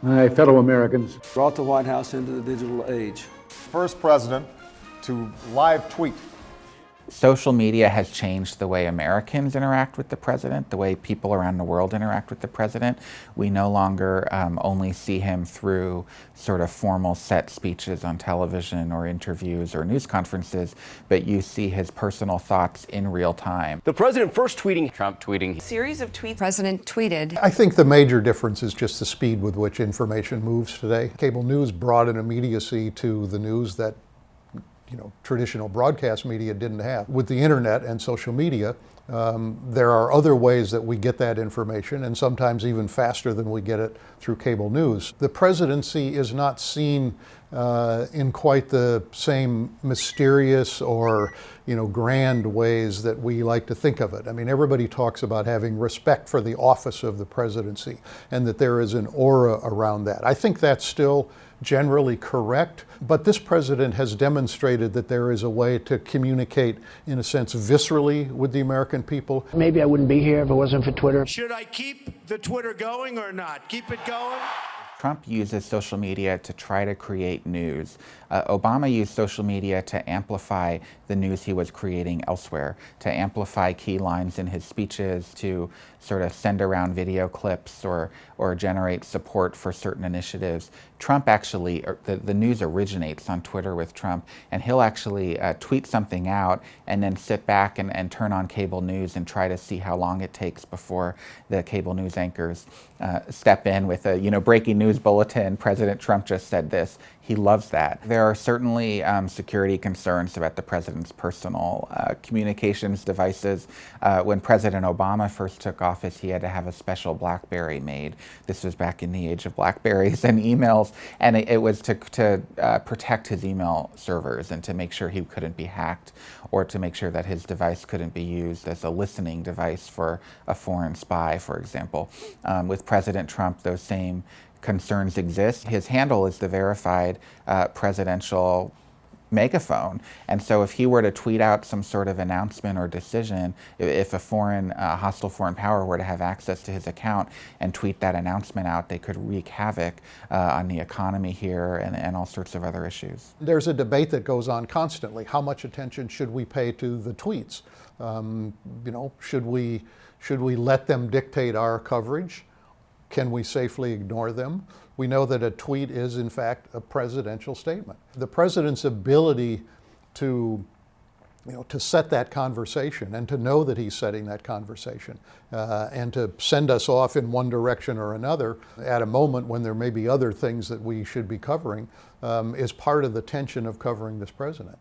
My fellow Americans, brought the White House into the digital age. First president to live tweet. Social media has changed the way Americans interact with the president, the way people around the world interact with the president. We no longer only see him through sort of formal set speeches on television or interviews or news conferences, but you see his personal thoughts in real time. The president first tweeting, Trump tweeting. Series of tweets. President tweeted. I think the major difference is just the speed with which information moves today. Cable news brought an immediacy to the news that traditional broadcast media didn't have. With the internet and social media, there are other ways that we get that information, and sometimes even faster than we get it through cable news. The presidency is not seen in quite the same mysterious or grand ways that we like to think of it. I mean, everybody talks about having respect for the office of the presidency and that there is an aura around that. I think that's still generally correct, but this president has demonstrated that there is a way to communicate, in a sense, viscerally with the American people. Maybe I wouldn't be here if it wasn't for Twitter. Should I keep the Twitter going or not? Keep it going? Trump uses social media to try to create news. Obama used social media to amplify the news he was creating elsewhere, to amplify key lines in his speeches, to sort of send around video clips or generate support for certain initiatives. Trump actually, the news originates on Twitter with Trump, and he'll actually tweet something out and then sit back and turn on cable news and try to see how long it takes before the cable news anchors step in with a breaking news bulletin. President Trump just said this. He loves that. There are certainly security concerns about the president's personal communications devices. When President Obama first took office, he had to have a special BlackBerry made. This was back in the age of BlackBerries and emails, and it was to protect his email servers and to make sure he couldn't be hacked, or to make sure that his device couldn't be used as a listening device for a foreign spy, for example. With President Trump, those same concerns exist. His handle is the verified presidential megaphone, and so if he were to tweet out some sort of announcement or decision, if a hostile foreign power were to have access to his account and tweet that announcement out, they could wreak havoc on the economy here and all sorts of other issues. There's a debate that goes on constantly. How much attention should we pay to the tweets? Should we let them dictate our coverage? Can we safely ignore them? We know that a tweet is, in fact, a presidential statement. The president's ability to set that conversation and to know that he's setting that conversation and to send us off in one direction or another at a moment when there may be other things that we should be covering is part of the tension of covering this president.